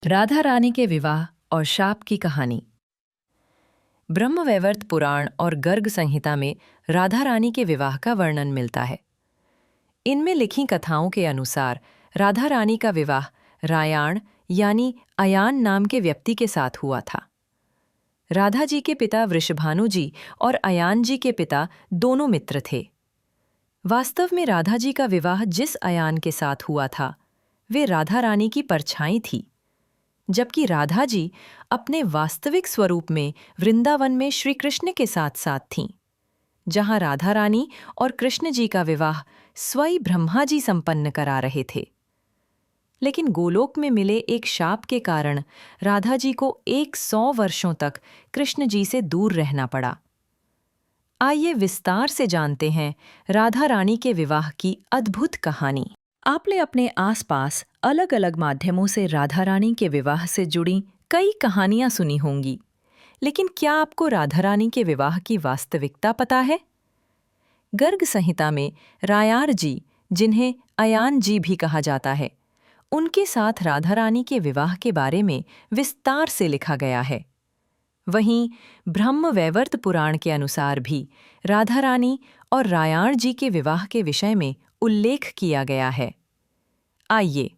राधा रानी के विवाह और शाप की कहानी। ब्रह्मवैवर्त पुराण और गर्ग संहिता में राधा रानी के विवाह का वर्णन मिलता है। इनमें लिखी कथाओं के अनुसार राधा रानी का विवाह रायाण यानी अयान नाम के व्यक्ति के साथ हुआ था। राधा जी के पिता वृषभानु जी और अयान जी के पिता दोनों मित्र थे। वास्तव में राधा जी का विवाह जिस अयान के साथ हुआ था वे राधा रानी की परछाई थी, जबकि राधा जी अपने वास्तविक स्वरूप में वृंदावन में श्री कृष्ण के साथ साथ थीं, जहां राधा रानी और कृष्ण जी का विवाह स्वयं ब्रह्मा जी संपन्न करा रहे थे। लेकिन गोलोक में मिले एक शाप के कारण राधा जी को 100 वर्षों तक कृष्ण जी से दूर रहना पड़ा। आइए विस्तार से जानते हैं राधा रानी के विवाह की अद्भुत कहानी। आपने अपने आसपास अलग अलग माध्यमों से राधा रानी के विवाह से जुड़ी कई कहानियां सुनी होंगी, लेकिन क्या आपको राधा रानी के विवाह की वास्तविकता पता है? गर्ग संहिता में रायार जी, जिन्हें अयान जी भी कहा जाता है, उनके साथ राधा रानी के विवाह के बारे में विस्तार से लिखा गया है। वहीं ब्रह्मवैवर्त पुराण के अनुसार भी राधा रानी और रायाण जी के विवाह के विषय में उल्लेख किया गया है। आइए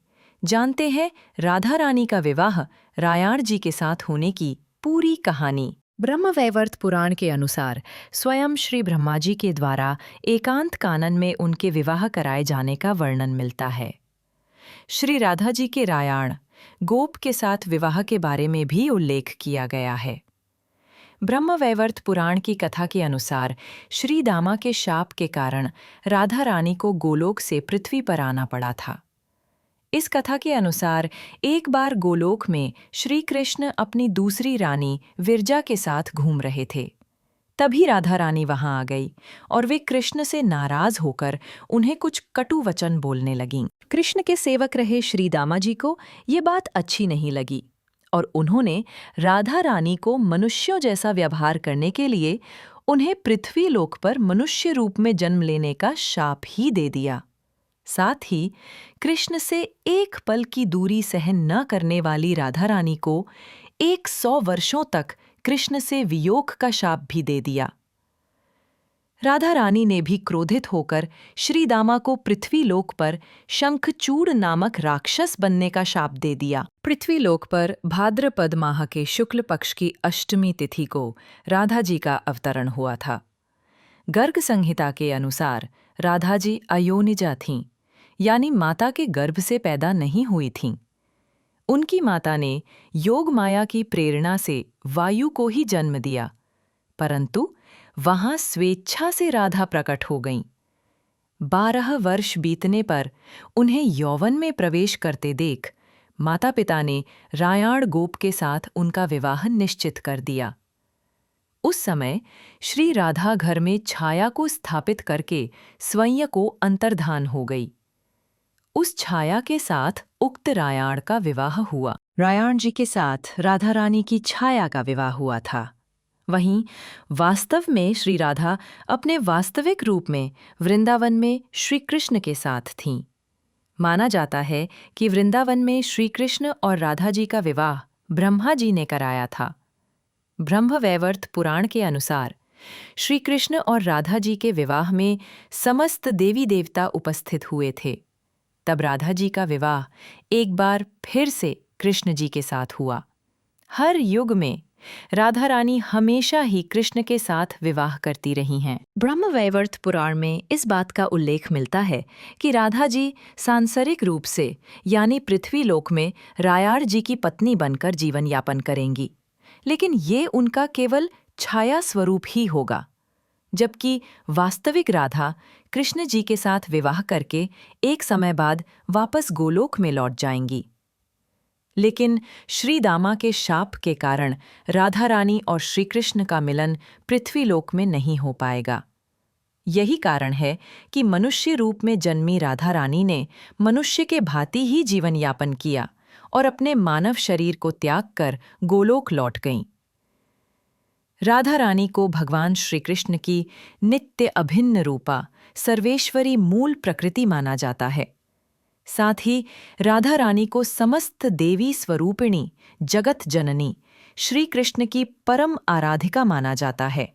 जानते हैं राधा रानी का विवाह रायाण जी के साथ होने की पूरी कहानी। ब्रह्मवैवर्त पुराण के अनुसार स्वयं श्री ब्रह्मा जी के द्वारा एकांत कानन में उनके विवाह कराए जाने का वर्णन मिलता है। श्री राधा जी के रायाण गोप के साथ विवाह के बारे में भी उल्लेख किया गया है। ब्रह्मवैवर्त पुराण की कथा के अनुसार श्री दामा के शाप के कारण राधा रानी को गोलोक से पृथ्वी पर आना पड़ा था। इस कथा के अनुसार एक बार गोलोक में श्री कृष्ण अपनी दूसरी रानी विरजा के साथ घूम रहे थे। तभी राधा रानी वहां आ गई और वे कृष्ण से नाराज होकर उन्हें कुछ कटु वचन बोलने लगीं। कृष्ण के सेवक रहे श्री दामा जी को ये बात अच्छी नहीं लगी और उन्होंने राधा रानी को मनुष्यों जैसा व्यवहार करने के लिए उन्हें पृथ्वी लोक पर मनुष्य रूप में जन्म लेने का शाप ही दे दिया। साथ ही कृष्ण से एक पल की दूरी सहन न करने वाली राधा रानी को 100 वर्षों तक कृष्ण से वियोग का शाप भी दे दिया। राधा रानी ने भी क्रोधित होकर श्री दामा को पृथ्वी लोक पर शंखचूड़ नामक राक्षस बनने का शाप दे दिया। पृथ्वी लोक पर भाद्रपद माह के शुक्ल पक्ष की अष्टमी तिथि को राधा जी का अवतरण हुआ था। गर्ग संहिता के अनुसार राधा जी अयोनिजा थीं, यानी माता के गर्भ से पैदा नहीं हुई थीं। उनकी माता ने योग माया की प्रेरणा से वायु को ही जन्म दिया, परंतु वहां स्वेच्छा से राधा प्रकट हो गईं। 12 वर्ष बीतने पर उन्हें यौवन में प्रवेश करते देख माता पिता ने रायाण गोप के साथ उनका विवाह निश्चित कर दिया। उस समय श्री राधा घर में छाया को स्थापित करके स्वयं को अंतर्धान हो गई। उस छाया के साथ उक्त रायाण का विवाह हुआ। रायाण जी के साथ राधा रानी की छाया का विवाह हुआ था। वहीं वास्तव में श्री राधा अपने वास्तविक रूप में वृंदावन में श्री कृष्ण के साथ थीं। माना जाता है कि वृंदावन में श्री कृष्ण और राधा जी का विवाह ब्रह्मा जी ने कराया था। ब्रह्मवैवर्त पुराण के अनुसार श्री कृष्ण और राधा जी के विवाह में समस्त देवी देवता उपस्थित हुए थे। तब राधा जी का विवाह एक बार फिर से कृष्ण जी के साथ हुआ। हर युग में राधा रानी हमेशा ही कृष्ण के साथ विवाह करती रही हैं। ब्रह्मवैवर्त पुराण में इस बात का उल्लेख मिलता है कि राधा जी सांसारिक रूप से यानी पृथ्वी लोक में रायाण जी की पत्नी बनकर जीवन यापन करेंगी, लेकिन ये उनका केवल छाया स्वरूप ही होगा, जबकि वास्तविक राधा कृष्ण जी के साथ विवाह करके एक समय बाद वापस गोलोक में लौट जाएंगी। लेकिन श्री दामा के शाप के कारण राधा रानी और श्री कृष्ण का मिलन पृथ्वी लोक में नहीं हो पाएगा। यही कारण है कि मनुष्य रूप में जन्मी राधा रानी ने मनुष्य के भांति ही जीवन यापन किया और अपने मानव शरीर को त्याग कर गोलोक लौट गईं। राधा रानी को भगवान श्री कृष्ण की नित्य अभिन्न रूपा सर्वेश्वरी मूल प्रकृति माना जाता है। साथ ही राधा रानी को समस्त देवी स्वरूपिणी, जगत जननी, श्री कृष्ण की परम आराधिका माना जाता है।